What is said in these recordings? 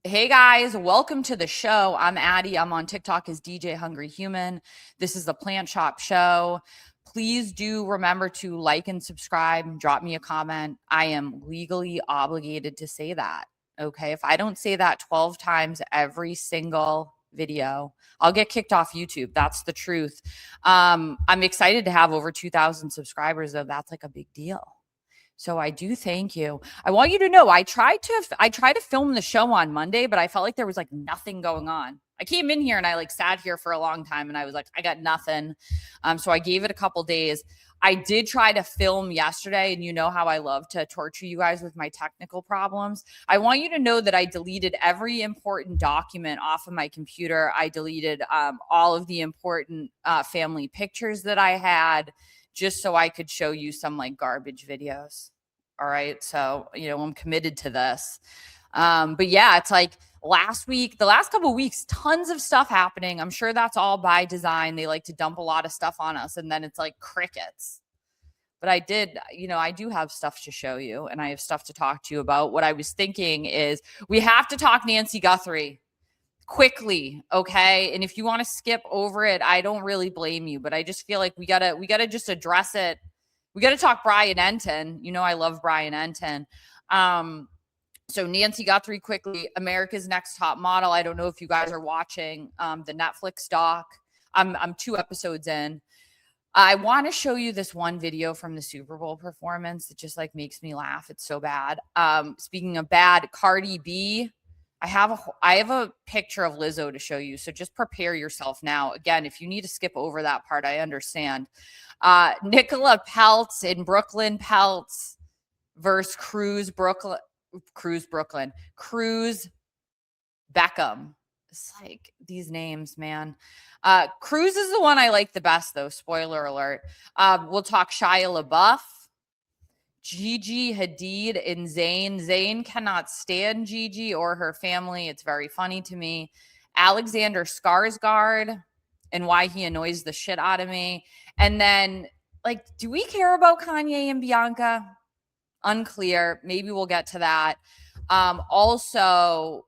Hey guys, welcome to the show. I'm Addie. I'm on TikTok as DJ Hungry Human. This is the Plant Shop Show. Please do remember to like and subscribe and drop me a comment. I am legally obligated to say that. Okay. If I don't say that 12 times every single video, I'll get kicked off YouTube. That's the truth. I'm excited to have over 2,000 subscribers, though. That's like a big deal. So I do thank you. I want you to know I tried to film the show on Monday, but I felt like there was like nothing going on. I came in here and I like sat here for a long time and I was like, I got nothing. So I gave it a couple days. I did try to film yesterday, and you know how I love to torture you guys with my technical problems. I want you to know that I deleted every important document off of my computer. I deleted all of the important family pictures that I had, just so I could show you some like garbage videos. All right. So, I'm committed to this. But yeah, it's like the last couple of weeks, tons of stuff happening. I'm sure that's all by design. They like to dump a lot of stuff on us, and then it's like crickets. But I do have stuff to show you, and I have stuff to talk to you about. What I was thinking is we have to talk Nancy Guthrie quickly, okay? And if you want to skip over it, I don't really blame you, but I just feel like we gotta just address it. We gotta talk Brian Entin. You know I love Brian Entin. So Nancy Guthrie quickly, America's Next Top Model. I don't know if you guys are watching the Netflix doc. I'm 2 episodes in. I want to show you this one video from the Super Bowl performance that just like makes me laugh. It's so bad. Speaking of bad, Cardi B. I have a picture of Lizzo to show you, so just prepare yourself now. Again, if you need to skip over that part, I understand. Nicola Peltz in Brooklyn Peltz versus Cruz Beckham. It's like these names, man. Cruz is the one I like the best, though. Spoiler alert. We'll talk Shia LaBeouf, Gigi, Hadid, and Zayn. Zayn cannot stand Gigi or her family. It's very funny to me. Alexander Skarsgard and why he annoys the shit out of me. And then, like, do we care about Kanye and Bianca? Unclear. Maybe we'll get to that. Also,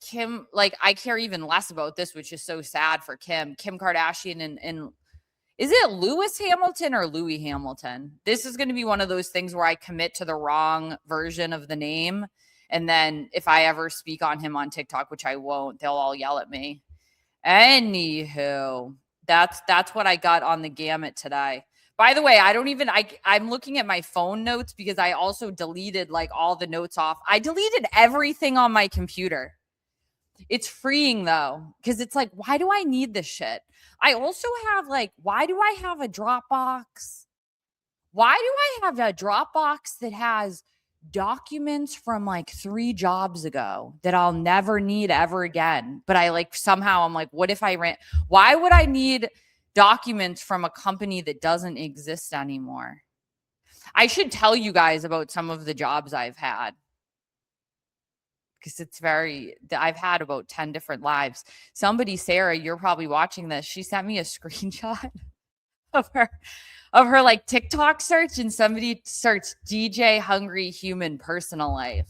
Kim, like, I care even less about this, which is so sad for Kim Kardashian and is it Lewis Hamilton or Louis Hamilton? This is going to be one of those things where I commit to the wrong version of the name. And then if I ever speak on him on TikTok, which I won't, they'll all yell at me. Anywho, that's what I got on the gamut today. By the way, I'm looking at my phone notes because I also deleted like all the notes off. I deleted everything on my computer. It's freeing though, because it's like, why do I need this shit? I also have like, why do I have a Dropbox? Why do I have a Dropbox that has documents from like 3 jobs ago that I'll never need ever again? But I like somehow I'm like, what if I rent? Why would I need documents from a company that doesn't exist anymore? I should tell you guys about some of the jobs I've had, because I've had about 10 different lives. Somebody, Sarah, you're probably watching this. She sent me a screenshot of her like TikTok search, and somebody searched DJ Hungry Human personal life.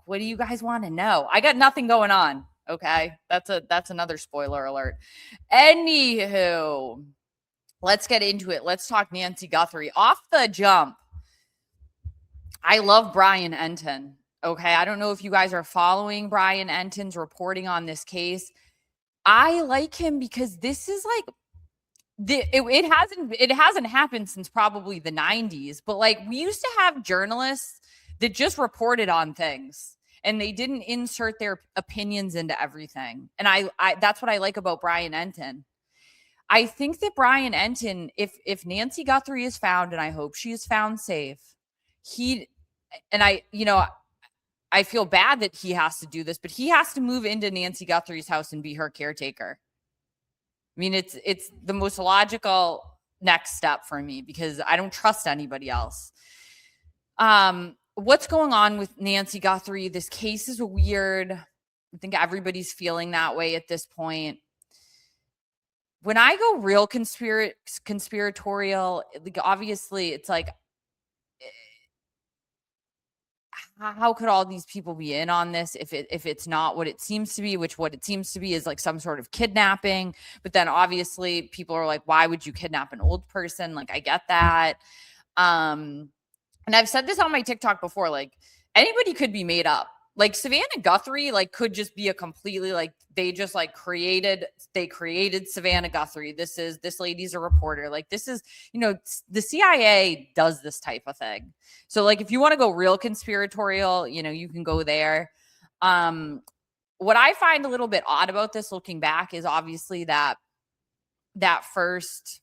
What do you guys want to know? I got nothing going on. Okay. That's another spoiler alert. Anywho, let's get into it. Let's talk Nancy Guthrie. Off the jump, I love Brian Entin. Okay, I don't know if you guys are following Brian Entin's reporting on this case. I like him because this is like it hasn't happened since probably the 90s, but like we used to have journalists that just reported on things and they didn't insert their opinions into everything. And I that's what I like about Brian Entin. I think that Brian Entin, if Nancy Guthrie is found, and I hope she is found safe, I feel bad that he has to do this, but he has to move into Nancy Guthrie's house and be her caretaker. I mean, it's the most logical next step for me because I don't trust anybody else. What's going on with Nancy Guthrie? This case is weird. I think everybody's feeling that way at this point. When I go real conspiratorial, like obviously it's like, how could all these people be in on this if it's not what it seems to be, which what it seems to be is like some sort of kidnapping. But then obviously people are like, why would you kidnap an old person? Like, I get that. And I've said this on my TikTok before, like anybody could be made up. Like Savannah Guthrie, like could just be a completely like they just like created Savannah Guthrie. This lady's a reporter. Like this is, the CIA does this type of thing. So like if you want to go real conspiratorial, you can go there. What I find a little bit odd about this looking back is obviously that first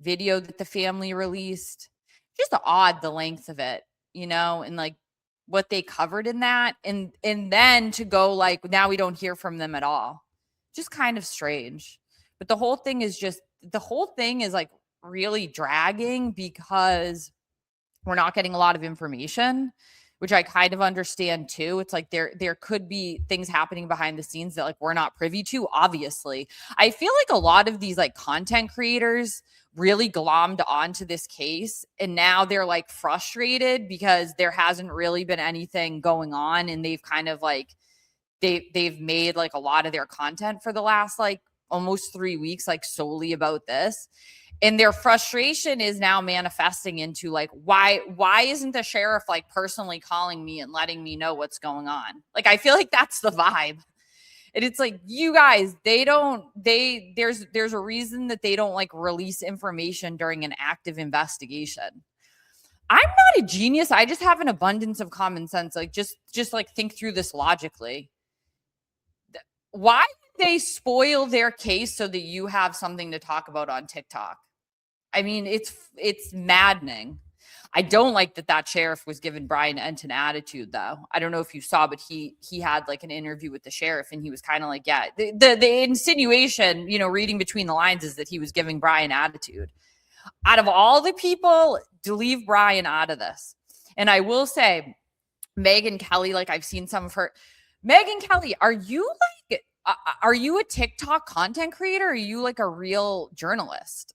video that the family released, just odd the length of it, and like what they covered in that, and then to go like now we don't hear from them at all, just kind of strange. But the whole thing is like really dragging because we're not getting a lot of information, which I kind of understand too. It's like there could be things happening behind the scenes that like we're not privy to. Obviously, I feel like a lot of these like content creators really glommed onto this case, and now they're like frustrated because there hasn't really been anything going on, and they've kind of like they've made like a lot of their content for the last like almost 3 weeks like solely about this. And their frustration is now manifesting into like, why isn't the sheriff like personally calling me and letting me know what's going on? Like, I feel like that's the vibe. And it's like, you guys, there's a reason that they don't like release information during an active investigation. I'm not a genius. I just have an abundance of common sense. Like, just like think through this logically. Why did they spoil their case so that you have something to talk about on TikTok? I mean, it's maddening. I don't like that sheriff was giving Brian Entin attitude, though. I don't know if you saw, but he had like an interview with the sheriff, and he was kind of like, yeah, the insinuation, reading between the lines is that he was giving Brian attitude. Out of all the people, to leave Brian out of this. And I will say, Megyn Kelly, like I've seen some of her. Megyn Kelly, are you a TikTok content creator? Or are you like a real journalist?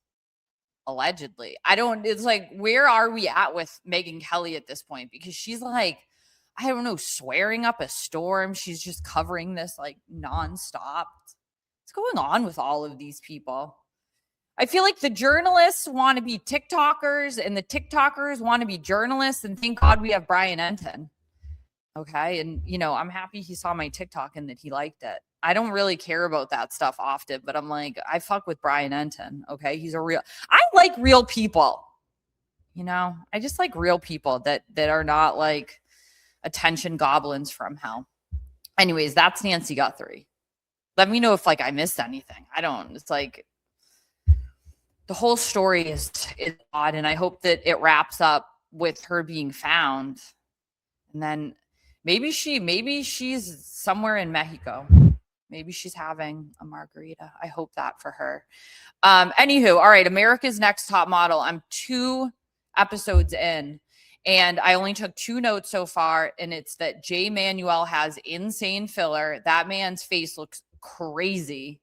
Allegedly. It's like, where are we at with Megyn Kelly at this point? Because she's like, I don't know, swearing up a storm. She's just covering this like nonstop. What's going on with all of these people? I feel like the journalists want to be TikTokers and the TikTokers want to be journalists. And thank God we have Brian Entin. Okay. And, I'm happy he saw my TikTok and that he liked it. I don't really care about that stuff often, but I'm like, I fuck with Brian Entin. Okay. I like real people. I just like real people that are not like attention goblins from hell. Anyways, that's Nancy Guthrie. Let me know if like I missed anything. It's like the whole story is odd, and I hope that it wraps up with her being found. And then maybe she's somewhere in Mexico. Maybe she's having a margarita. I hope that for her. Anywho, all right, America's Next Top Model. I'm 2 episodes in, and I only took 2 notes so far, and it's that Jay Manuel has insane filler. That man's face looks crazy.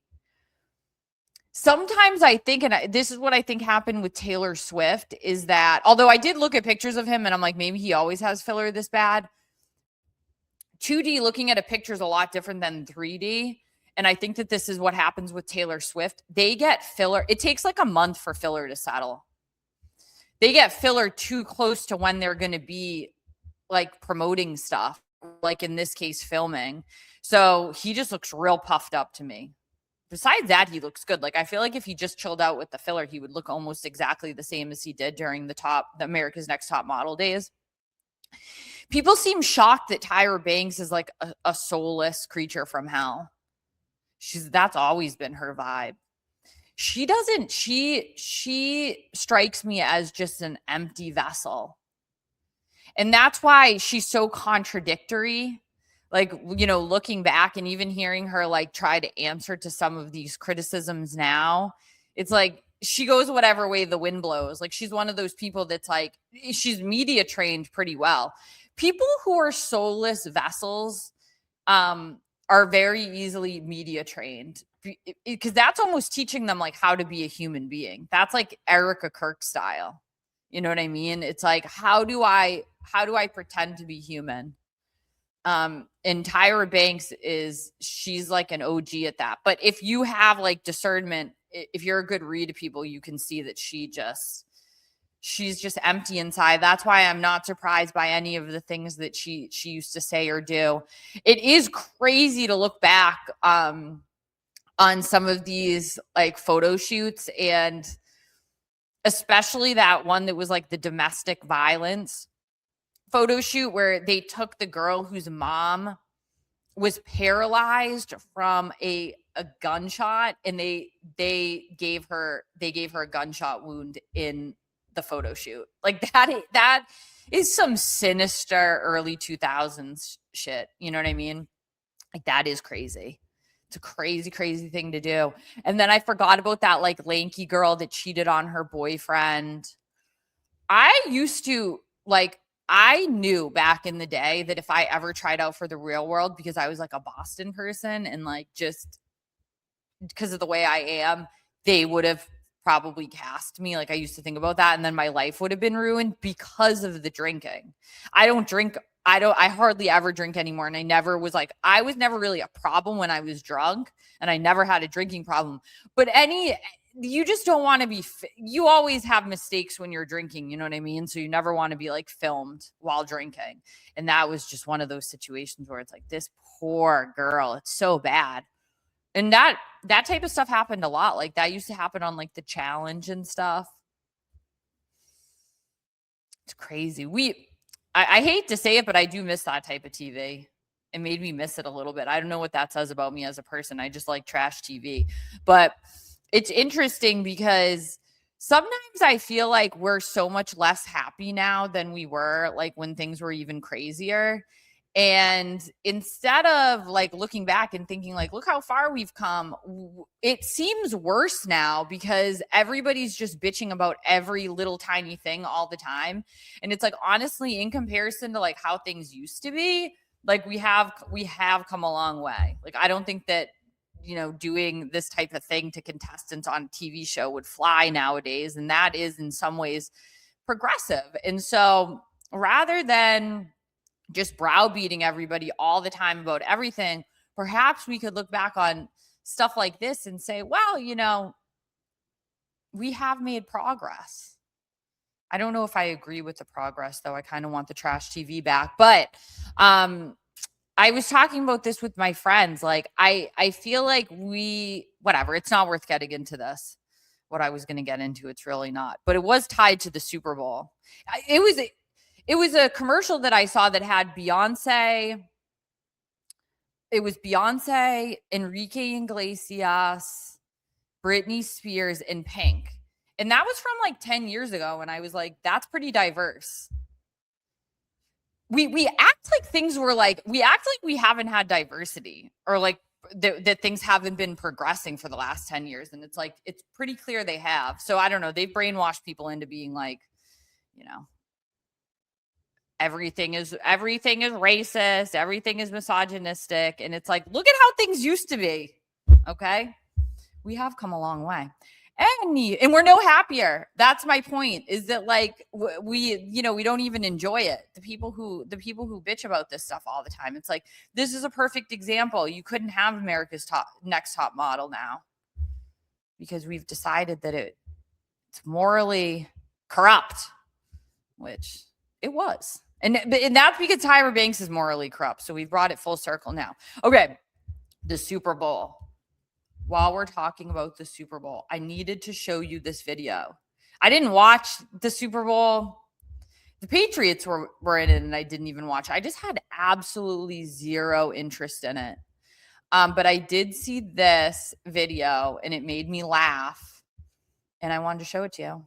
Sometimes I think, and this is what I think happened with Taylor Swift, is that, although I did look at pictures of him, and I'm like, maybe he always has filler this bad. 2D looking at a picture is a lot different than 3D. And I think that this is what happens with Taylor Swift. They get filler. It takes like a month for filler to settle. They get filler too close to when they're going to be like promoting stuff, like in this case, filming. So he just looks real puffed up to me. Besides that, he looks good. Like, I feel like if he just chilled out with the filler, he would look almost exactly the same as he did during the America's Next Top Model days. People seem shocked that Tyra Banks is like a soulless creature from hell. That's always been her vibe. She strikes me as just an empty vessel. And that's why she's so contradictory. Like, looking back and even hearing her like try to answer to some of these criticisms now, it's like she goes whatever way the wind blows. Like, she's one of those people that's like, she's media trained pretty well. People who are soulless vessels are very easily media trained, because that's almost teaching them like how to be a human being. That's like Erica Kirk style. You know what I mean? It's like, how do I pretend to be human? And Tyra Banks she's like an OG at that. But if you have like discernment, if you're a good read of people, you can see that she's just empty inside. That's why I'm not surprised by any of the things that she used to say or do. It is crazy to look back on some of these like photo shoots, and especially that one that was like the domestic violence photo shoot where they took the girl whose mom was paralyzed from a gunshot, and they gave her a gunshot wound in the photo shoot. Like that is some sinister early 2000s shit. You know what I mean? Like that is crazy. It's a crazy, crazy thing to do. And then I forgot about that like lanky girl that cheated on her boyfriend. I knew back in the day that if I ever tried out for the real world, because I was like a Boston person and like just because of the way I am, they would have probably cast me. Like I used to think about that, and then my life would have been ruined because of the drinking. I hardly ever drink anymore. And I was never really a problem when I was drunk, and I never had a drinking problem. But you just don't want to be, you always have mistakes when you're drinking, you know what I mean? So you never want to be like filmed while drinking. And that was just one of those situations where it's like, this poor girl, it's so bad. And that type of stuff happened a lot. Like that used to happen on like The Challenge and stuff. It's crazy. I hate to say it, but I do miss that type of TV. It made me miss it a little bit. I don't know what that says about me as a person. I just like trash TV. But it's interesting because sometimes I feel like we're so much less happy now than we were like when things were even crazier. And instead of like looking back and thinking like, look how far we've come, it seems worse now because everybody's just bitching about every little tiny thing all the time. And it's like, honestly, in comparison to like how things used to be, like we have come a long way. Like, I don't think that, doing this type of thing to contestants on a TV show would fly nowadays. And that is in some ways progressive. And so rather than just browbeating everybody all the time about everything, perhaps we could look back on stuff like this and say, well, we have made progress. I don't know if I agree with the progress, though. I kind of want the trash TV back. But I was talking about this with my friends. Like, I feel like whatever, it's not worth getting into this. What I was going to get into, it's really not. But it was tied to the Super Bowl. It was a commercial that I saw that had Beyonce. It was Beyonce, Enrique Iglesias, Britney Spears, and Pink. And that was from like 10 years ago. And I was like, that's pretty diverse. We act like things were like, we act like we haven't had diversity, or like that things haven't been progressing for the last 10 years. And it's like, it's pretty clear they have. So I don't know. They've brainwashed people into being like, everything is racist. Everything is misogynistic. And it's like, look at how things used to be. Okay. We have come a long way. And we're no happier. That's my point, is that like we don't even enjoy it. The people who bitch about this stuff all the time. It's like, this is a perfect example. You couldn't have America's next top model now because we've decided that it's morally corrupt, which it was. And that's because Tyra Banks is morally corrupt. So we've brought it full circle now. Okay. The Super Bowl. While we're talking about the Super Bowl, I needed to show you this video. I didn't watch the Super Bowl. The Patriots were in it, and I didn't even watch it. I just had absolutely zero interest in it. But I did see this video, and it made me laugh. And I wanted to show it to you.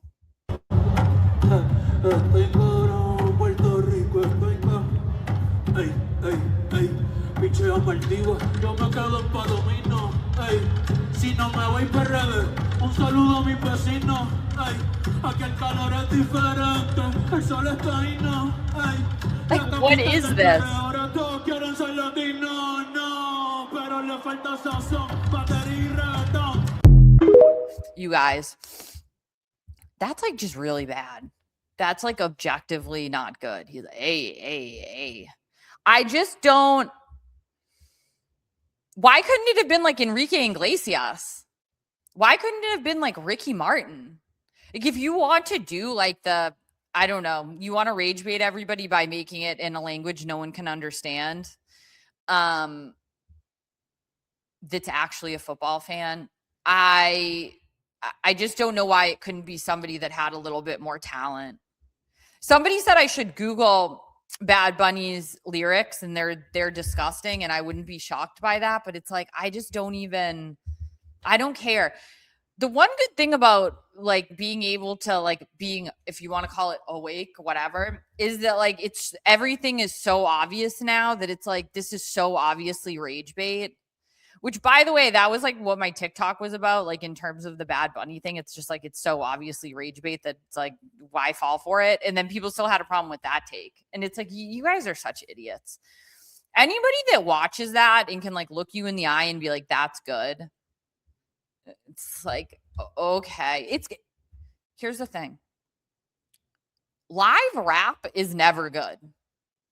Pichea maldiva, yo me quedo en Palomino, ey, si no me voy para redes, un saludo a mis vecinos, ey, aquí el calor es diferente, el sol está ahí, no, ey. Like, what is this? Ahora todos quieren ser latinos, no, pero le falta sazón, batería y reggaetón. You guys, that's like just really bad. That's like objectively not good. He's like, hey. I just don't. Why couldn't it have been like Enrique Iglesias? Why couldn't it have been like Ricky Martin? Like, if you want to do like I don't know, you want to rage bait everybody by making it in a language no one can understand, that's actually a football fan. I just don't know why it couldn't be somebody that had a little bit more talent. Somebody said I should Google Bad Bunny's lyrics, and they're disgusting, and I wouldn't be shocked by that, but it's like I don't care. The one good thing about like being able to like being, if you want to call it awake, whatever, is that like everything is so obvious now that it's like this is so obviously rage bait. Which, by the way, that was like what my TikTok was about, like in terms of the Bad Bunny thing. It's just like it's so obviously rage bait that it's like, why fall for it? And then people still had a problem with that take. And it's like, you guys are such idiots. Anybody that watches that and can like look you in the eye and be like, that's good. It's like, okay. Here's the thing. Live rap is never good.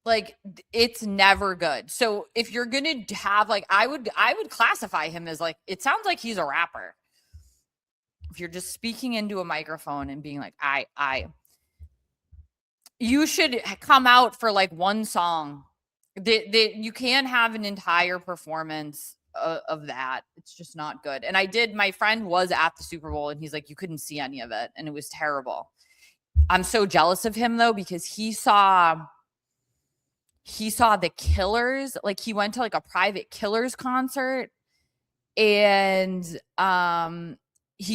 Like, it's never good. So if you're going to have like, I would classify him as like, it sounds like he's a rapper. If you're just speaking into a microphone and being like, you should come out for like one song. You can't have an entire performance of that. It's just not good. And my friend was at the Super Bowl and he's like, you couldn't see any of it. And it was terrible. I'm so jealous of him though, because he saw the Killers. Like, he went to like a private Killers concert, and he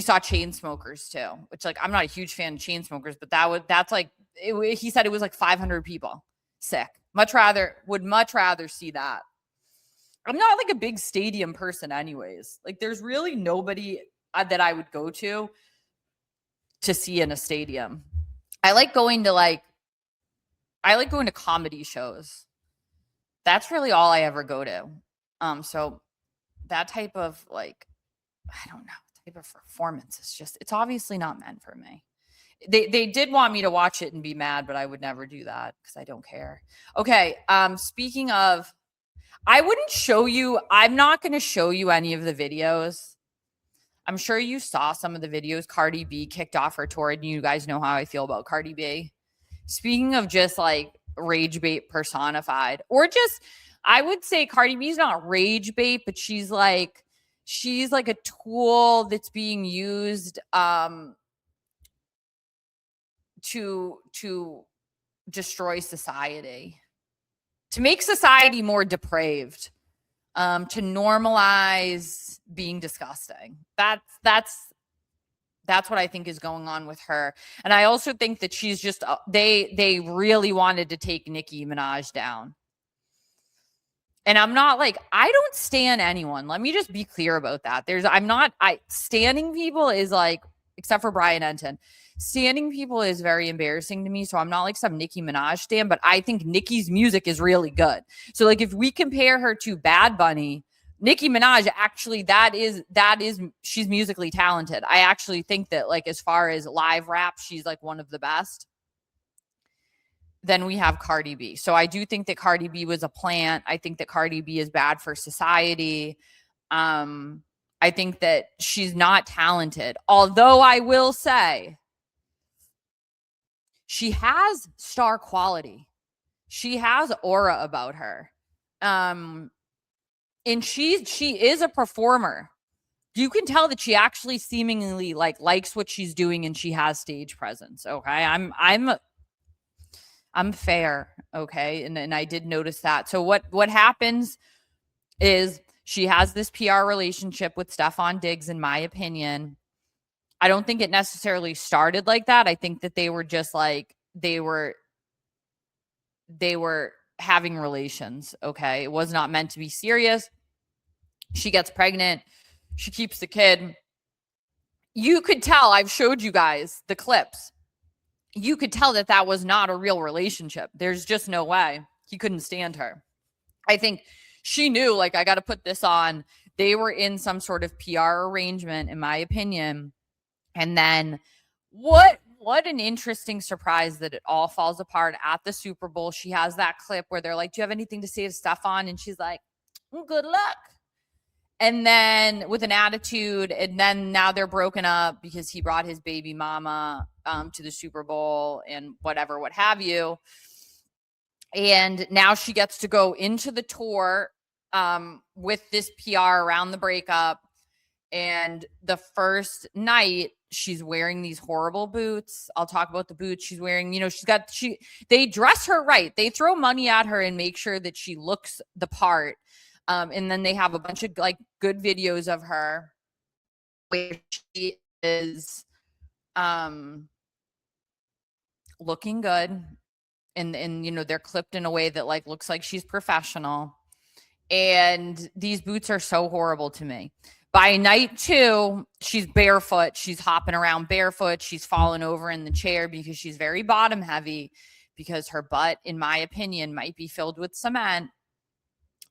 saw Chainsmokers too, which like I'm not a huge fan of Chainsmokers, but that's like he said it was like 500 people. Sick. Would much rather see that. I'm not like a big stadium person anyways. Like, there's really nobody that I would go to see in a stadium. I like going to comedy shows. That's really all I ever go to. So that type of like, I don't know, type of performance is just, it's obviously not meant for me. They did want me to watch it and be mad, but I would never do that because I don't care. Okay. Speaking of, I'm not going to show you any of the videos. I'm sure you saw some of the videos. Cardi B kicked off her tour, and you guys know how I feel about Cardi B. Speaking of just like rage bait personified, or just, I would say Cardi B's not rage bait, but she's like a tool that's being used to destroy society, to make society more depraved, to normalize being disgusting. That's what I think is going on with her. And I also think that she's just, they really wanted to take Nicki Minaj down. And I'm not like, I don't stan anyone. Let me just be clear about that. Standing people is like, except for Brian Entin, standing people is very embarrassing to me. So I'm not like some Nicki Minaj stan, but I think Nicki's music is really good. So like, if we compare her to Bad Bunny, Nicki Minaj, actually, she's musically talented. I actually think that like, as far as live rap, she's like one of the best. Then we have Cardi B. So I do think that Cardi B was a plant. I think that Cardi B is bad for society. I think that she's not talented. Although I will say she has star quality. She has aura about her. And she is a performer. You can tell that she actually seemingly likes what she's doing, and she has stage presence. Okay. I'm fair. Okay. And I did notice that. So what happens is she has this PR relationship with Stefan Diggs, in my opinion. I don't think it necessarily started like that. I think that they were just like, they were having relations. Okay. It was not meant to be serious. She gets pregnant. She keeps the kid. You could tell, I've showed you guys the clips. You could tell that was not a real relationship. There's just no way. He couldn't stand her. I think she knew, like, I got to put this on. They were in some sort of PR arrangement, in my opinion. And then what what an interesting surprise that it all falls apart at the Super Bowl. She has that clip where they're like, do you have anything to say to Stefan? And she's like, good luck. And then with an attitude, and then now they're broken up because he brought his baby mama to the Super Bowl and whatever, what have you. And now she gets to go into the tour with this PR around the breakup. And the first night, she's wearing these horrible boots. I'll talk about the boots she's wearing. You know, they dress her right. They throw money at her and make sure that she looks the part. And then they have a bunch of like good videos of her where she is looking good. And you know, they're clipped in a way that like looks like she's professional. And these boots are so horrible to me. By night 2, she's barefoot. She's hopping around barefoot. She's falling over in the chair because she's very bottom heavy, because her butt, in my opinion, might be filled with cement.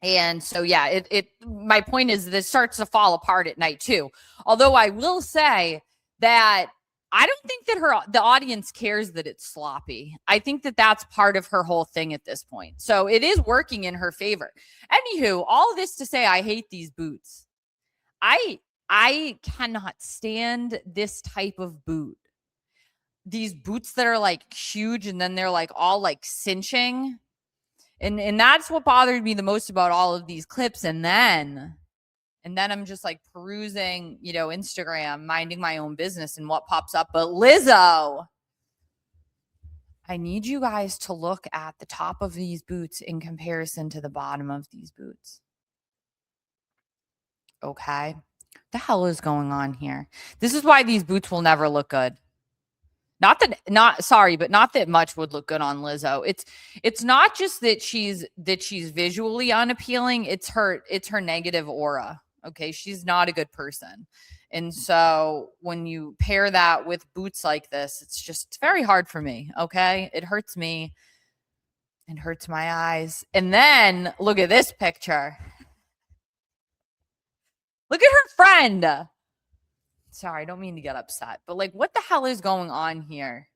And so, yeah, my point is this starts to fall apart at night 2. Although I will say that I don't think that the audience cares that it's sloppy. I think that that's part of her whole thing at this point. So it is working in her favor. Anywho, all this to say, I hate these boots. I cannot stand this type of boot. These boots that are like huge and then they're like all like cinching. And that's what bothered me the most about all of these clips. And then I'm just like perusing, you know, Instagram, minding my own business, and what pops up. But Lizzo, I need you guys to look at the top of these boots in comparison to the bottom of these boots. Okay. The hell is going on here? This is why these boots will never look good. Not that much would look good on Lizzo. It's not just that she's visually unappealing. It's her negative aura. Okay. She's not a good person. And so when you pair that with boots like this, it's very hard for me. Okay. It hurts me. It hurts my eyes. And then look at this picture. Look at her friend. Sorry, I don't mean to get upset, but like, what the hell is going on here?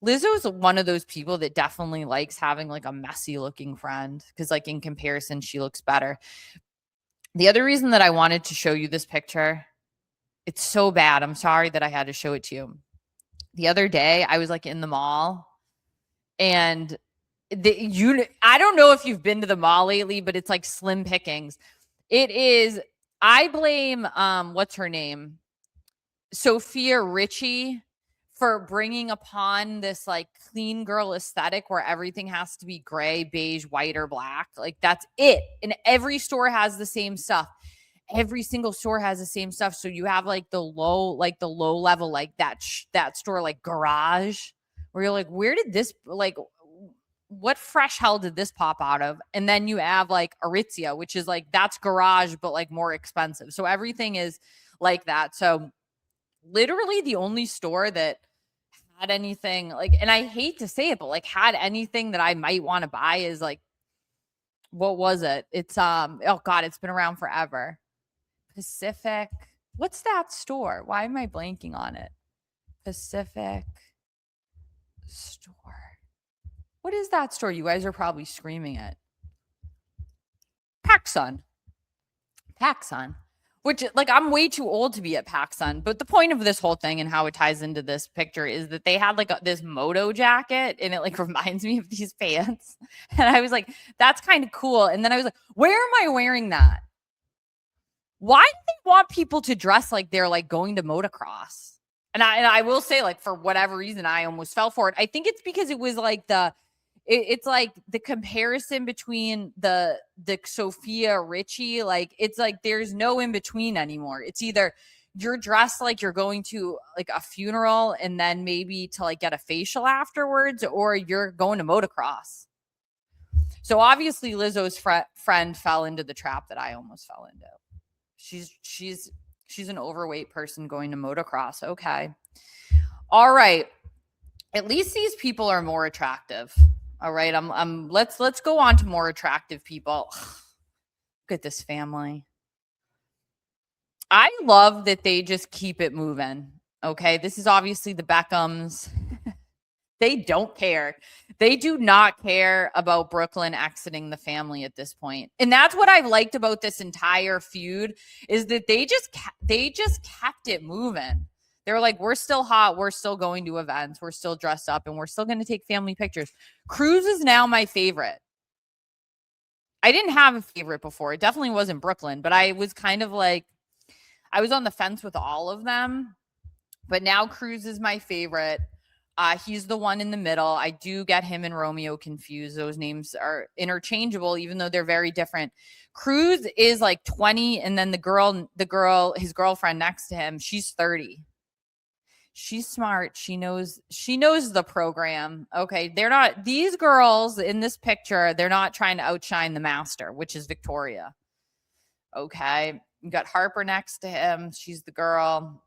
Lizzo is one of those people that definitely likes having like a messy looking friend, because like in comparison, she looks better. The other reason that I wanted to show you this picture, it's so bad. I'm sorry that I had to show it to you. The other day, I was like in the mall, and I don't know if you've been to the mall lately, but it's like slim pickings. It is, I blame, what's her name? Sophia Richie, for bringing upon this like clean girl aesthetic where everything has to be gray, beige, white, or black. Like that's it. And every store has the same stuff. Every single store has the same stuff. So you have like the low level, like that store, like Garage, where you're like, where did this, like, what fresh hell did this pop out of? And then you have like Aritzia, which is like, that's Garage, but like more expensive. So everything is like that. So literally the only store that had anything like, and I hate to say it, but like had anything that I might want to buy is like, what was it? It's, oh God, it's been around forever. Pacific. What's that store? Why am I blanking on it? Pacific store. What is that store? You guys are probably screaming it. PacSun. Which, like, I'm way too old to be at PacSun. But the point of this whole thing and how it ties into this picture is that they had like this moto jacket, and it like reminds me of these pants. And I was like, that's kind of cool. And then I was like, where am I wearing that? Why do they want people to dress like they're like going to motocross? And I will say, like, for whatever reason, I almost fell for it. I think it's because it was like it's like the comparison between the Sophia Richie, like it's like there's no in between anymore. It's either you're dressed like you're going to like a funeral and then maybe to like get a facial afterwards, or you're going to motocross. So obviously Lizzo's friend fell into the trap that I almost fell into. She's an overweight person going to motocross. Okay. All right. At least these people are more attractive. All right. Let's go on to more attractive people. Look at this family. I love that they just keep it moving. Okay, this is obviously the Beckhams. They don't care. They do not care about Brooklyn exiting the family at this point. And that's what I've liked about this entire feud is that they just kept it moving. They were like, we're still hot. We're still going to events. We're still dressed up and we're still going to take family pictures. Cruz is now my favorite. I didn't have a favorite before. It definitely wasn't Brooklyn, but I was kind of like, I was on the fence with all of them. But now Cruz is my favorite. He's the one in the middle. I do get him and Romeo confused. Those names are interchangeable, even though they're very different. Cruz is like 20, and then the girl, his girlfriend next to him, she's 30. She's smart. She knows the program. Okay. These girls in this picture, they're not trying to outshine the master, which is Victoria. Okay. You got Harper next to him. She's the girl.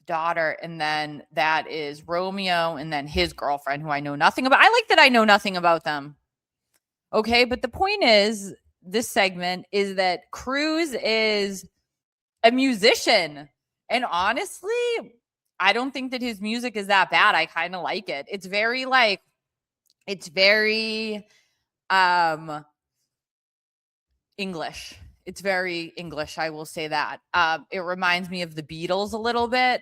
Daughter, and then that is Romeo, and then his girlfriend, who I know nothing about. I like that I know nothing about them. Okay, but the point is, this segment is that Cruz is a musician, and honestly, I don't think that his music is that bad. I kind of like it. It's very English. It's very English, I will say that. It reminds me of the Beatles a little bit,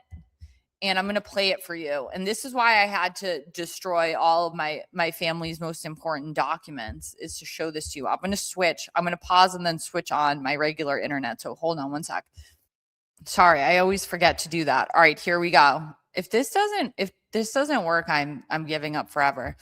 and I'm going to play it for you. And this is why I had to destroy all of my family's most important documents, is to show this to you. I'm going to pause and then switch on my regular internet. So hold on one sec. Sorry, I always forget to do that. All right, here we go. If this doesn't work, I'm giving up forever.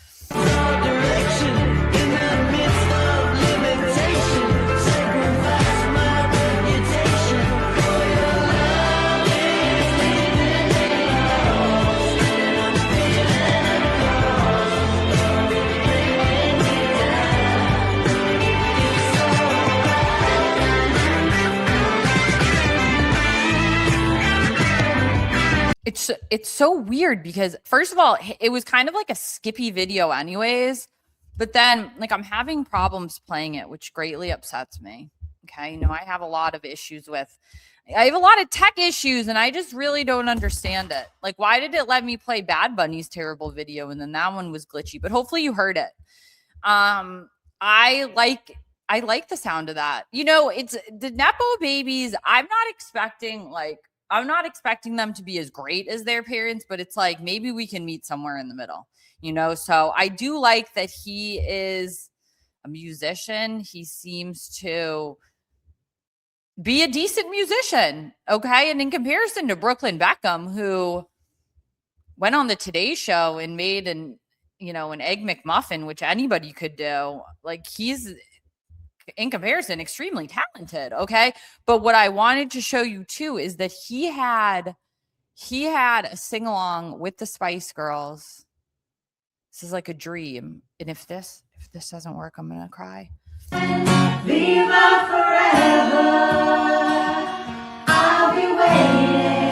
It's so weird because, first of all, it was kind of like a skippy video anyways, but then like I'm having problems playing it, which greatly upsets me. Okay, I have a lot of I have a lot of tech issues, and I just really don't understand it. Like, why did it let me play Bad Bunny's terrible video and then that one was glitchy? But hopefully you heard it. I like the sound of that. It's the Nepo babies. I'm not expecting them to be as great as their parents, but it's like maybe we can meet somewhere in the middle, So I do like that he is a musician. He seems to be a decent musician, okay? And in comparison to Brooklyn Beckham, who went on the Today Show and made an Egg McMuffin, which anybody could do, like he's, in comparison, extremely talented. Okay. But what I wanted to show you too is that he had a sing along with the Spice Girls. This is like a dream. And if this doesn't work, I'm going to cry. Viva forever. I'll be waiting.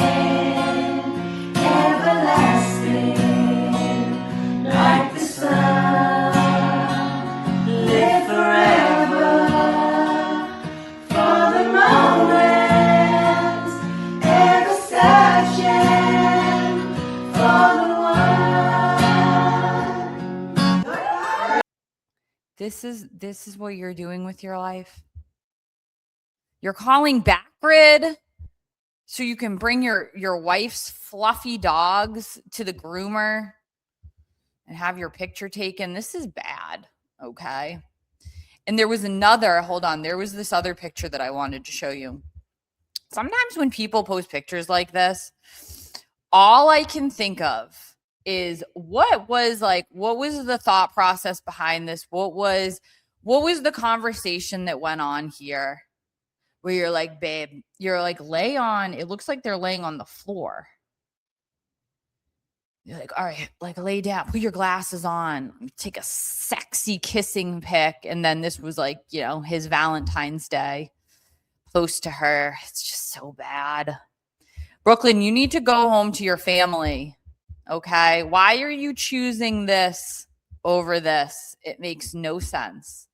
Everlasting. Like the sun. Live forever. This is what you're doing with your life. You're calling back grid so you can bring your wife's fluffy dogs to the groomer and have your picture taken. This is bad. Okay. And there was this other picture that I wanted to show you. Sometimes when people post pictures like this, all I can think of is what was the thought process behind this? What was the conversation that went on here where you're like, babe, you're like, it looks like they're laying on the floor. You're like, all right, like lay down, put your glasses on, take a sexy kissing pic. And then this was like, his Valentine's Day close to her. It's just so bad. Brooklyn, you need to go home to your family. Okay. Why are you choosing this over this? It makes no sense.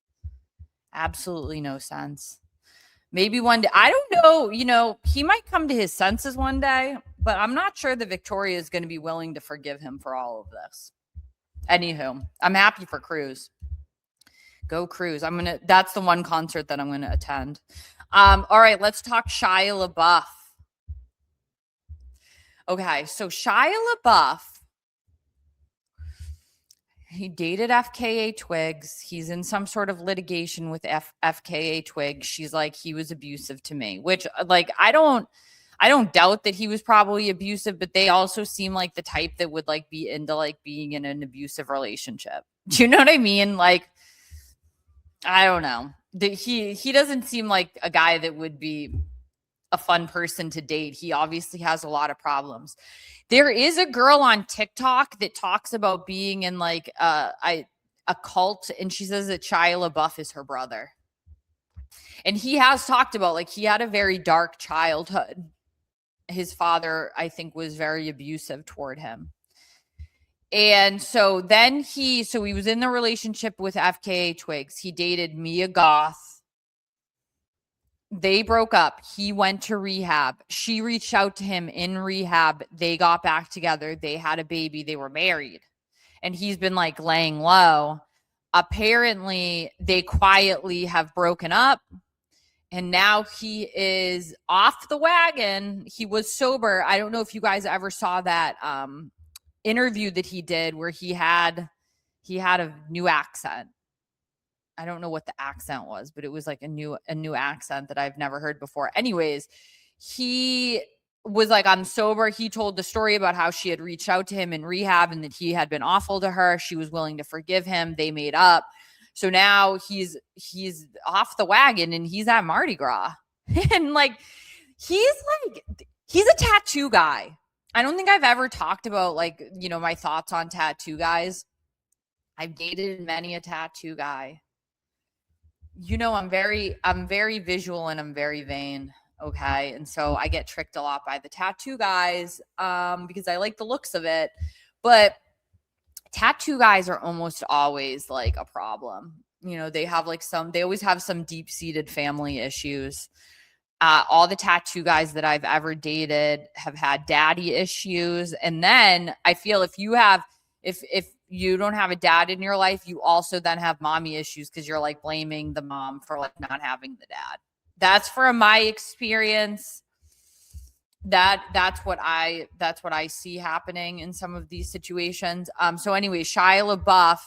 Absolutely no sense. Maybe one day, I don't know, he might come to his senses one day, But I'm not sure that Victoria is going to be willing to forgive him for all of this. Anywho, I'm happy for Cruz. Go Cruz. That's the one concert that I'm going to attend. All right, let's talk Shia LaBeouf. Okay, so Shia LaBeouf, he dated FKA Twigs. He's in some sort of litigation with FKA Twigs. She's like, he was abusive to me, which like, I don't doubt that he was probably abusive, but they also seem like the type that would like be into like being in an abusive relationship. Do you know what I mean? Like, I don't know. He doesn't seem like a guy that would be a fun person to date. He obviously has a lot of problems. There is a girl on TikTok that talks about being in like a cult, and she says that Shia LaBeouf is her brother. And he has talked about like he had a very dark childhood. His father, I think, was very abusive toward him. And so then he was in the relationship with FKA Twigs. He dated Mia Goth. They broke up. He went to rehab. She reached out to him in rehab. They got back together. They had a baby. They were married. And he's been like laying low. Apparently, they quietly have broken up. And now he is off the wagon. He was sober. I don't know if you guys ever saw that interview that he did where he had a new accent. I don't know what the accent was, but it was like a new accent that I've never heard before. Anyways, he was like, I'm sober. He told the story about how she had reached out to him in rehab and that he had been awful to her. She was willing to forgive him. They made up. So now he's off the wagon and he's at Mardi Gras. And like, he's a tattoo guy. I don't think I've ever talked about like, you know, my thoughts on tattoo guys. I've dated many a tattoo guy. You know, I'm very visual and I'm very vain. Okay. And so I get tricked a lot by the tattoo guys because I like the looks of it. But tattoo guys are almost always like a problem. You know, they always have some deep-seated family issues. All the tattoo guys that I've ever dated have had daddy issues. And then I feel if you don't have a dad in your life, you also then have mommy issues because you're like blaming the mom for like not having the dad. That's from my experience. That's what I see happening in some of these situations. So anyway, Shia LaBeouf,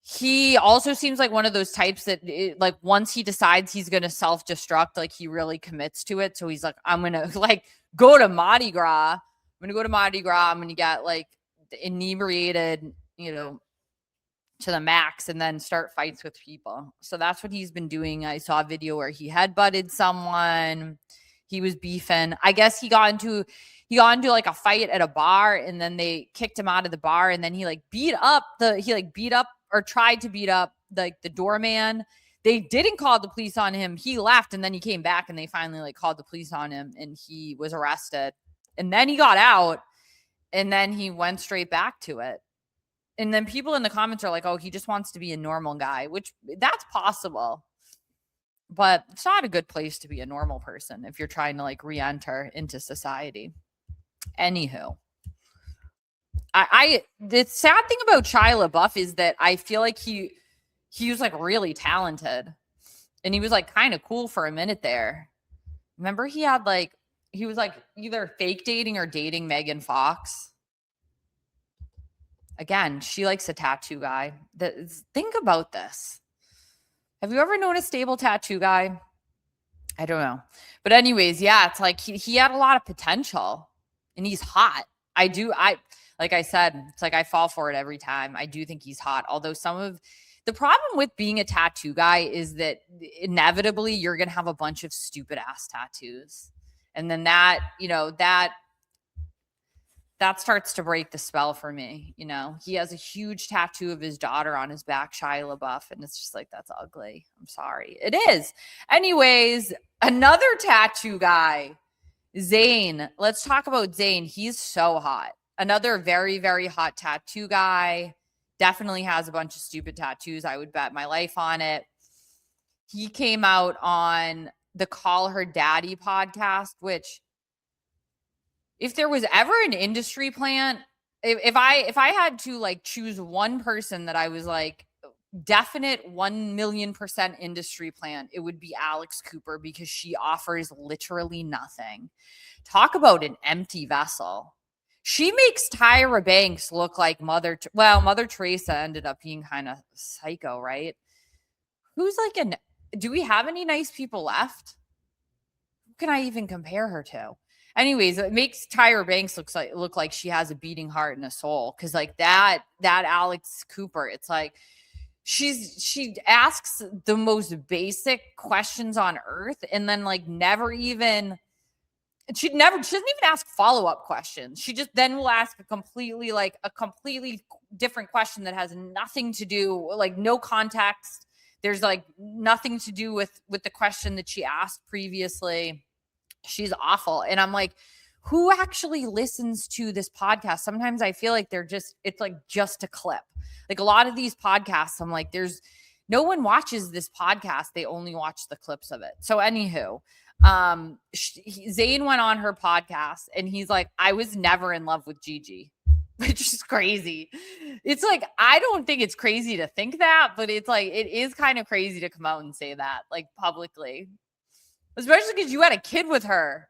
he also seems like one of those types that like once he decides he's going to self-destruct, like he really commits to it. So he's like, I'm going to like go to Mardi Gras. I'm going to go to Mardi Gras. I'm going to get like inebriated, you know, to the max and then start fights with people. So that's what he's been doing. I saw a video where he headbutted someone. He was beefing. I guess he got into like a fight at a bar and then they kicked him out of the bar and then he beat up or tried to beat up like the doorman. They didn't call the police on him. He left and then he came back and they finally like called the police on him and he was arrested. And then he got out and then he went straight back to it. And then people in the comments are like, oh, he just wants to be a normal guy, which that's possible. But it's not a good place to be a normal person if you're trying to like re-enter into society. Anywho, the sad thing about Shia LaBeouf is that I feel like he was like really talented and he was like kind of cool for a minute there. Remember he was like either fake dating or dating Megan Fox. Again, she likes a tattoo guy. Think about this. Have you ever known a stable tattoo guy? I don't know. But anyways, yeah, it's like he had a lot of potential and he's hot. Like I said, it's like I fall for it every time. I do think he's hot. Although some of the problem with being a tattoo guy is that inevitably you're going to have a bunch of stupid ass tattoos. And then that starts to break the spell for me. You know, he has a huge tattoo of his daughter on his back, Shia LaBeouf, and it's just like, that's ugly. I'm sorry. It is. Anyways, another tattoo guy, Zayn. Let's talk about Zayn. He's so hot. Another very, very hot tattoo guy. Definitely has a bunch of stupid tattoos. I would bet my life on it. He came out on the Call Her Daddy podcast, which if there was ever an industry plant, if I had to like choose one person that I was like definite 1,000,000% industry plant, it would be Alex Cooper, because she offers literally nothing. Talk about an empty vessel. She makes Tyra Banks look like Mother Teresa ended up being kind of psycho, right? Who's like do we have any nice people left? Who can I even compare her to? Anyways, it makes Tyra Banks look like she has a beating heart and a soul. Cause like that Alex Cooper, it's like she asks the most basic questions on earth, and then like she doesn't even ask follow-up questions. She just then will ask a completely different question that has nothing to do, like no context. There's like nothing to do with the question that she asked previously. She's awful. And I'm like, who actually listens to this podcast? Sometimes I feel like it's like just a clip. Like a lot of these podcasts, I'm like, no one watches this podcast. They only watch the clips of it. So anywho, Zayn went on her podcast and he's like, I was never in love with Gigi, which is crazy. It's like, I don't think it's crazy to think that, but it's like, it is kind of crazy to come out and say that like publicly, especially because you had a kid with her.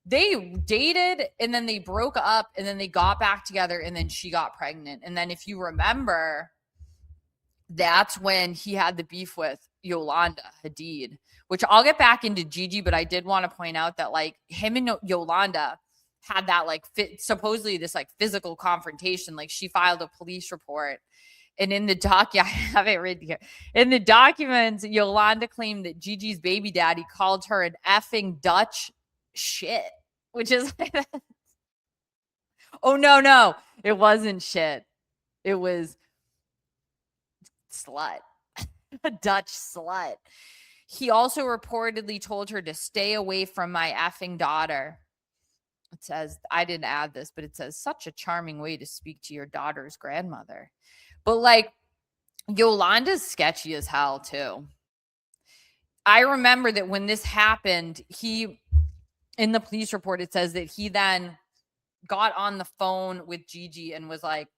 They dated and then they broke up and then they got back together and then she got pregnant. And then if you remember, that's when he had the beef with Yolanda Hadid, which I'll get back into Gigi, but I did want to point out that like him and Yolanda had that like supposedly this like physical confrontation. Like she filed a police report. And in the I have it written here. In the documents, Yolanda claimed that Gigi's baby daddy called her an effing Dutch shit, which is like, oh no, it wasn't shit. It was slut, a Dutch slut. He also reportedly told her to stay away from my effing daughter. It says, I didn't add this, but it says, such a charming way to speak to your daughter's grandmother. But like, Yolanda's sketchy as hell too. I remember that when this happened, in the police report, it says that he then got on the phone with Gigi and was like,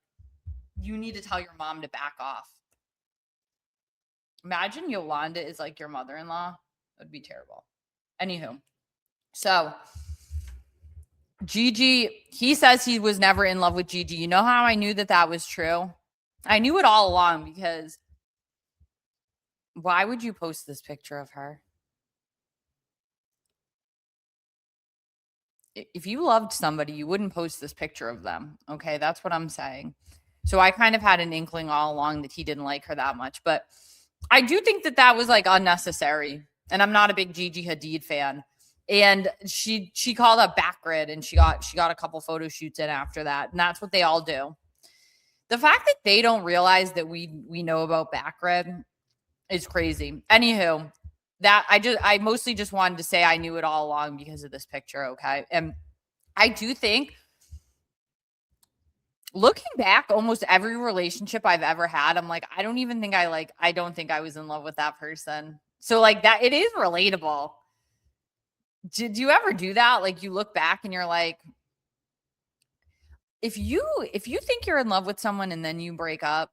you need to tell your mom to back off. Imagine Yolanda is like your mother-in-law. That would be terrible. Anywho, so Gigi, he says he was never in love with Gigi. You know how I knew that was true? I knew it all along, because why would you post this picture of her? If you loved somebody, you wouldn't post this picture of them. Okay, that's what I'm saying. So I kind of had an inkling all along that he didn't like her that much. But I do think that was like unnecessary. And I'm not a big Gigi Hadid fan. And she called up Backgrid and she got a couple photo shoots in after that. And that's what they all do. The fact that they don't realize that we know about Backgrid is crazy. Anywho, I mostly just wanted to say I knew it all along because of this picture, okay? And I do think, looking back, almost every relationship I've ever had, I'm like, I don't think I was in love with that person. So like that, it is relatable. Did you ever do that? Like you look back and you're like, if you think you're in love with someone and then you break up,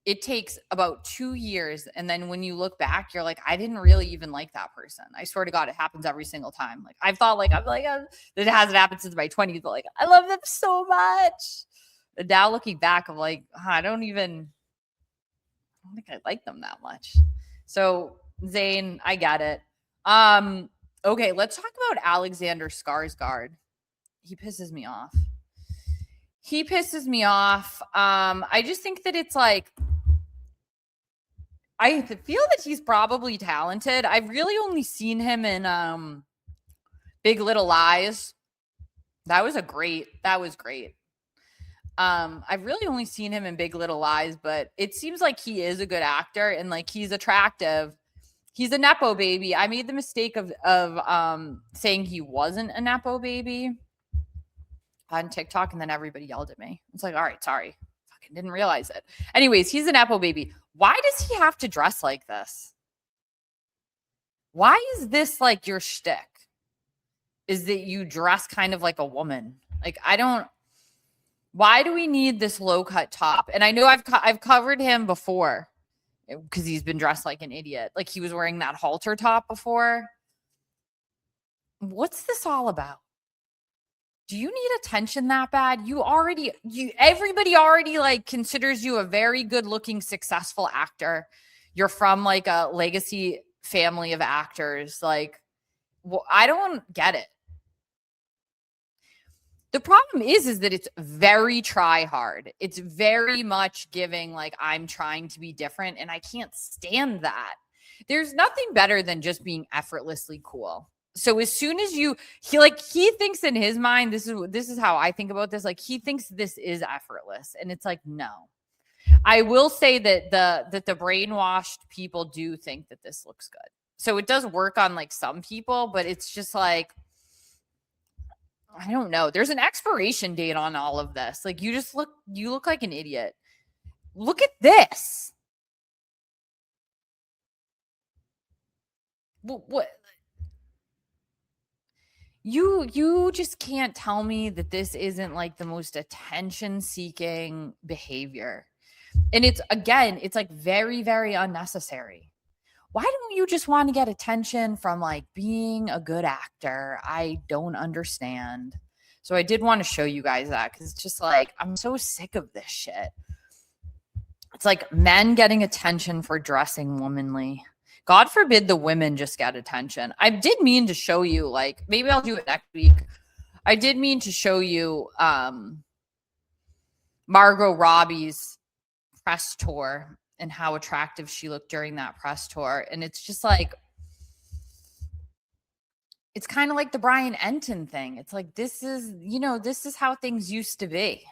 it takes about 2 years. And then when you look back, you're like, I didn't really even like that person. I swear to God, it happens every single time. Like I've thought like, it hasn't happened since my 20s, but like, I love them so much. And now looking back, I'm like, I don't think I like them that much. So Zayn, I get it. Okay, let's talk about Alexander Skarsgard. He pisses me off. I just think that it's like, I feel that he's probably talented. I've really only seen him in Big Little Lies. That was great. I've really only seen him in Big Little Lies, but it seems like he is a good actor and like he's attractive. He's a Nepo baby. I made the mistake of saying he wasn't a Nepo baby on TikTok, and then everybody yelled at me. It's like, all right, sorry. Fucking didn't realize it. Anyways, he's a Nepo baby. Why does he have to dress like this? Why is this like your shtick? Is that you dress kind of like a woman? Like, why do we need this low cut top? And I know I've covered him before because he's been dressed like an idiot. Like, he was wearing that halter top before. What's this all about? Do you need attention that bad? Everybody already like considers you a very good looking, successful actor. You're from like a legacy family of actors. Like, well, I don't get it. The problem is that it's very try hard. It's very much giving like I'm trying to be different, and I can't stand that. There's nothing better than just being effortlessly cool. So as soon as he thinks in his mind, this is how I think about this. Like, he thinks this is effortless, and it's like, no. I will say that the brainwashed people do think that this looks good. So it does work on like some people, but it's just like, I don't know. There's an expiration date on all of this. Like, you look like an idiot. Look at this. What? You just can't tell me that this isn't like the most attention seeking behavior. And it's like very, very unnecessary. Why don't you just want to get attention from like being a good actor? I don't understand. So I did want to show you guys that because it's just like, I'm so sick of this shit. It's like men getting attention for dressing womanly. God forbid the women just get attention. I did mean to show you, like, maybe I'll do it next week. I did mean to show you Margot Robbie's press tour and how attractive she looked during that press tour. And it's just like, it's kind of like the Brian Entin thing. It's like, this is how things used to be.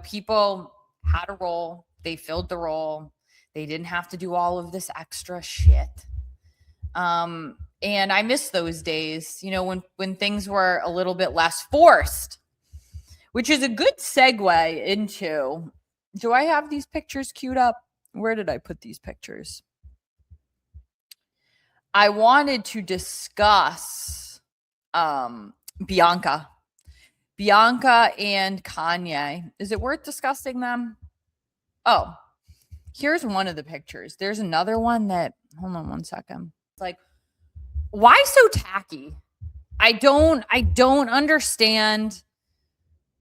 People had a role. They filled the role. They didn't have to do all of this extra shit. And I miss those days, when things were a little bit less forced, which is a good segue into, do I have these pictures queued up? Where did I put these pictures? I wanted to discuss Bianca and Kanye. Is it worth discussing them? Oh, here's one of the pictures. There's another one that, hold on one second. It's like, why so tacky? I don't understand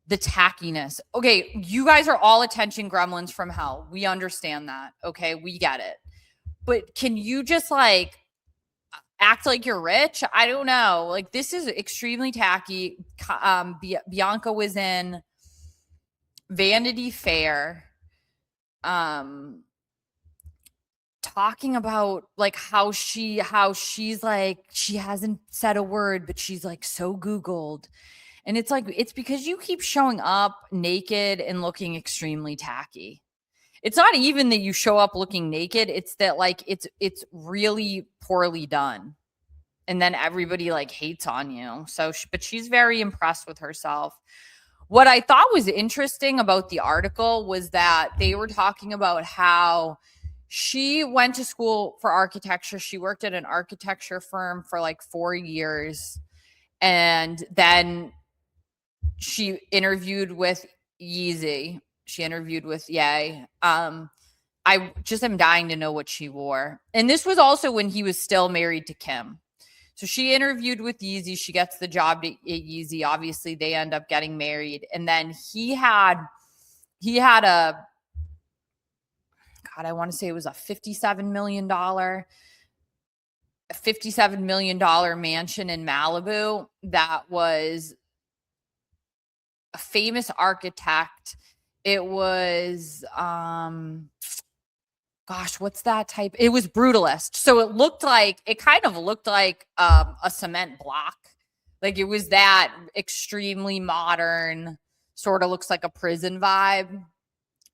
the tackiness. Okay, you guys are all attention gremlins from hell. We understand that. Okay, we get it. But can you just like act like you're rich? I don't know. Like, this is extremely tacky. Bianca was in Vanity Fair talking about like how she's like, she hasn't said a word, but she's like so Googled. And it's like, it's because you keep showing up naked and looking extremely tacky. It's not even that you show up looking naked. It's that like, it's really poorly done. And then everybody like hates on you. But she's very impressed with herself. What I thought was interesting about the article was that they were talking about how she went to school for architecture. She worked at an architecture firm for like 4 years. And then she interviewed with Yeezy. She interviewed with Ye. I just am dying to know what she wore. And this was also when he was still married to Kim. So she interviewed with Yeezy. She gets the job at Yeezy. Obviously, they end up getting married. And then he had a, God, I want to say it was a $57 million mansion in Malibu that was a famous architect. It was, gosh, what's that type? It was brutalist. So it kind of looked like a cement block. Like, it was that extremely modern, sort of looks like a prison vibe.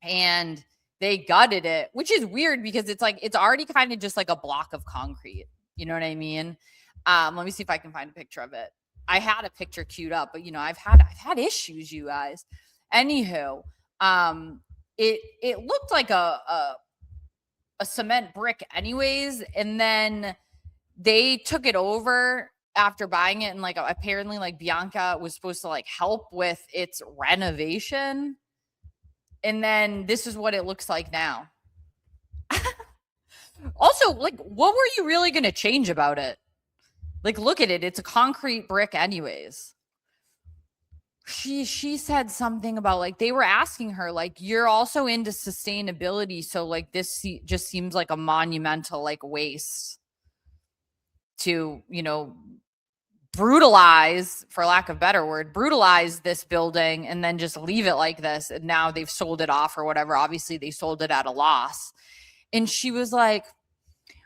And they gutted it, which is weird because it's like, it's already kind of just like a block of concrete. You know what I mean? Let me see if I can find a picture of it. I had a picture queued up, but I've had issues, you guys. Anywho, it looked like a cement brick anyways, and then they took it over after buying it, and like apparently like Bianca was supposed to like help with its renovation. And then this is what it looks like now. Also, like, what were you really going to change about it? Like, look at it. It's a concrete brick anyways. She said something about like they were asking her like, you're also into sustainability, so like this just seems like a monumental like waste to, you know, brutalize, for lack of a better word, brutalize this building and then just leave it like this. And now they've sold it off or whatever. Obviously they sold it at a loss. And she was like,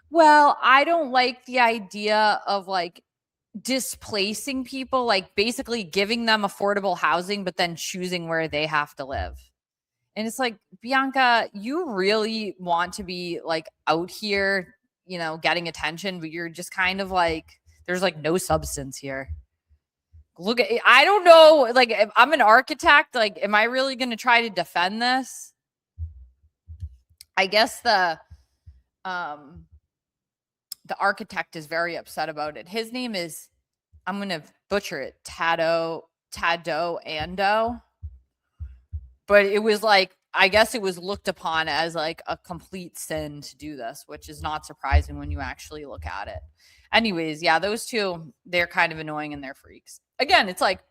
well, I don't like the idea of like displacing people, like basically giving them affordable housing, but then choosing where they have to live. And it's like, Bianca, you really want to be like out here, you know, getting attention, but you're just kind of like, there's like no substance here. Look at, I don't know, like if I'm an architect, like, am I really going to try to defend this? I guess the architect is very upset about it. His name is, I'm going to butcher it, Tado Ando. But it was like, I guess it was looked upon as like a complete sin to do this, which is not surprising when you actually look at it. Anyways, yeah, those two, they're kind of annoying and they're freaks. Again, it's like,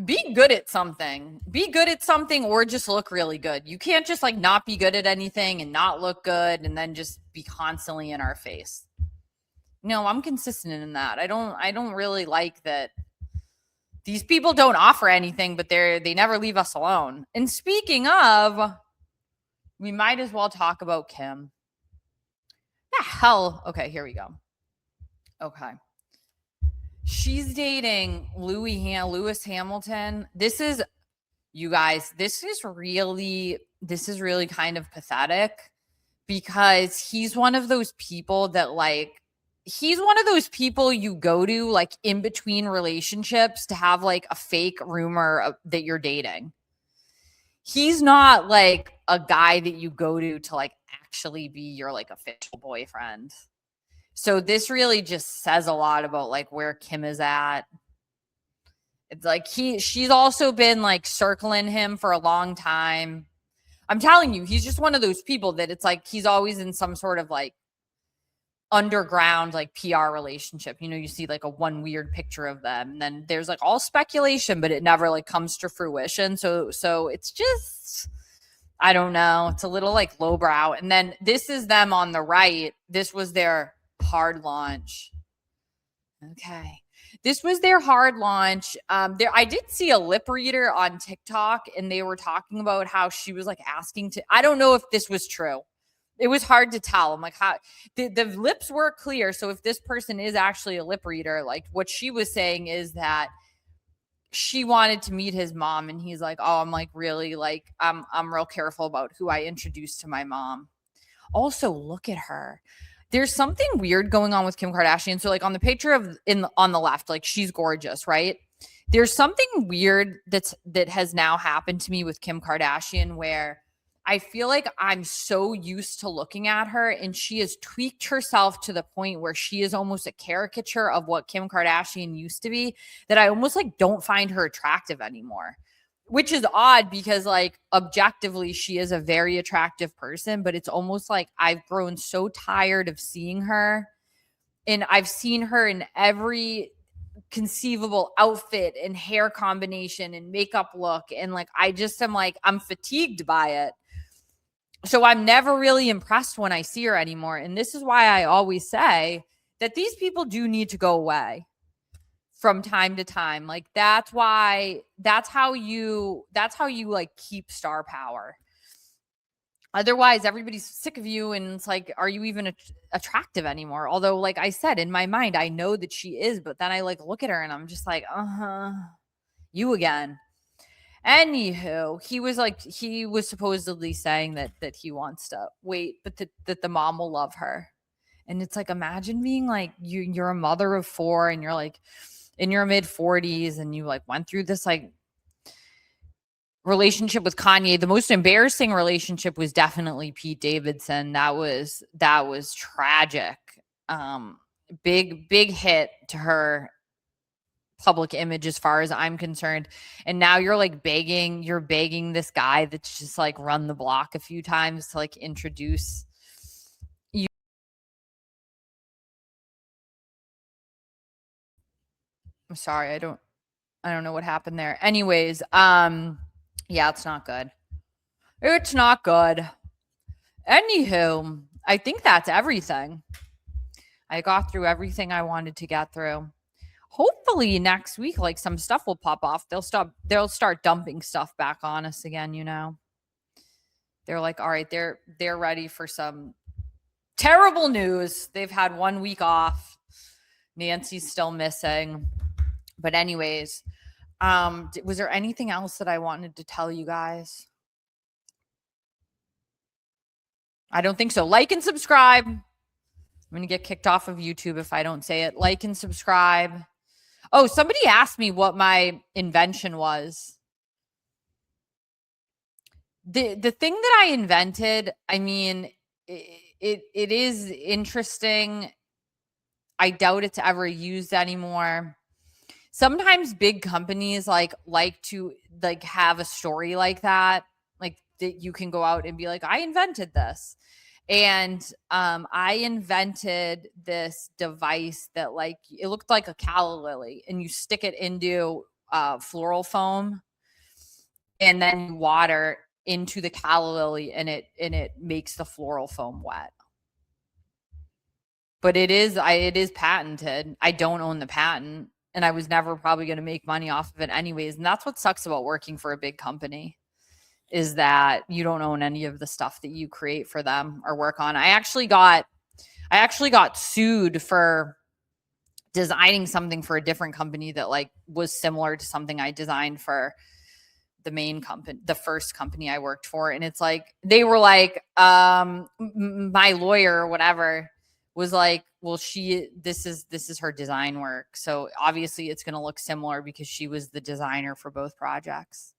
be good at something. Be good at something or just look really good. You can't just like not be good at anything and not look good and then just be constantly in our face. No, I'm consistent in that. I don't really like that these people don't offer anything, but they never leave us alone. And speaking of, we might as well talk about Kim. The hell? Okay, here we go. Okay. She's dating Lewis Hamilton. This is, you guys, this is really kind of pathetic because he's one of those people that like, he's one of those people you go to like in between relationships to have like a fake rumor that you're dating. He's not like a guy that you go to like actually be your like official boyfriend. So this really just says a lot about like where Kim is at. It's like she's also been like circling him for a long time. I'm telling you, he's just one of those people that it's like he's always in some sort of like underground like PR relationship. You know, you see like a one weird picture of them and then there's like all speculation, but it never like comes to fruition. So it's just, I don't know, it's a little like lowbrow. And then this is them on the right. This was their hard launch. Okay. This was their hard launch. I did see a lip reader on TikTok and they were talking about how she was like asking to, I don't know if this was true. It was hard to tell. I'm like, how the lips were clear. So if this person is actually a lip reader, like what she was saying is that she wanted to meet his mom. And he's like, oh, I'm like, really? Like, I'm real careful about who I introduce to my mom. Also, look at her. There's something weird going on with Kim Kardashian. So like on the picture on the left, like she's gorgeous, right? There's something weird that has now happened to me with Kim Kardashian where I feel like I'm so used to looking at her and she has tweaked herself to the point where she is almost a caricature of what Kim Kardashian used to be that I almost like don't find her attractive anymore, which is odd because like objectively she is a very attractive person, but it's almost like I've grown so tired of seeing her and I've seen her in every conceivable outfit and hair combination and makeup look. And like, I just am like, I'm fatigued by it. So I'm never really impressed when I see her anymore. And this is why I always say that these people do need to go away from time to time. Like that's how you like keep star power. Otherwise, everybody's sick of you and it's like, are you even attractive anymore? Although, like I said, in my mind, I know that she is, but then I like look at her and I'm just like, you again. Anywho, he was supposedly saying that he wants to wait, but that the mom will love her. And it's like, imagine being like, you're a mother of 4 and you're like in your mid 40s and you like went through this like relationship with Kanye. The most embarrassing relationship was definitely Pete Davidson. That was tragic. big hit to her public image as far as I'm concerned. And now you're like begging this guy that's just like run the block a few times to like introduce you. I'm sorry, I don't know what happened there. Anyways, yeah, it's not good. It's not good. Anywho, I think that's everything. I got through everything I wanted to get through. Hopefully next week, like some stuff will pop off. They'll start dumping stuff back on us again, you know. They're like, all right, they're ready for some terrible news. They've had 1 week off. Nancy's still missing. But anyways, was there anything else that I wanted to tell you guys? I don't think so. Like and subscribe. I'm going to get kicked off of YouTube if I don't say it. Like and subscribe. Oh, somebody asked me what my invention was. The thing that I invented, I mean, it is interesting. I doubt it's ever used anymore. Sometimes big companies like to like have a story like that, like that you can go out and be like, I invented this. And I invented this device that like it looked like a calla lily, and you stick it into floral foam, and then you water into the calla lily, and it makes the floral foam wet. But it is patented. I don't own the patent, and I was never probably going to make money off of it anyways. And that's what sucks about working for a big company, is that you don't own any of the stuff that you create for them or work on. I actually got sued for designing something for a different company that like was similar to something I designed for the main company, the first company I worked for. And it's like, they were like, my lawyer or whatever was like, well, this is her design work. So obviously it's going to look similar because she was the designer for both projects.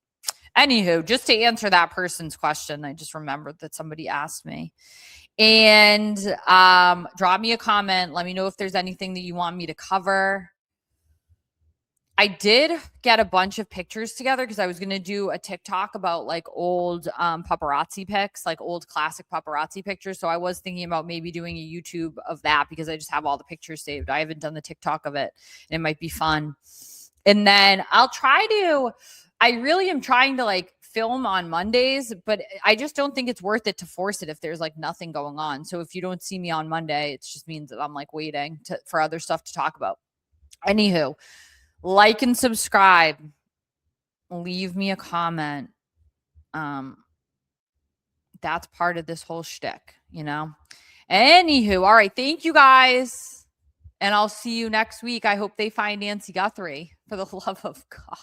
Anywho, just to answer that person's question, I just remembered that somebody asked me. And drop me a comment. Let me know if there's anything that you want me to cover. I did get a bunch of pictures together because I was going to do a TikTok about like old paparazzi pics, like old classic paparazzi pictures. So I was thinking about maybe doing a YouTube of that because I just have all the pictures saved. I haven't done the TikTok of it, and it might be fun. And then I really am trying to like film on Mondays, but I just don't think it's worth it to force it if there's like nothing going on. So if you don't see me on Monday, it just means that I'm like waiting for other stuff to talk about. Anywho, like and subscribe. Leave me a comment. That's part of this whole shtick, you know? Anywho, all right. Thank you guys. And I'll see you next week. I hope they find Nancy Guthrie, for the love of God.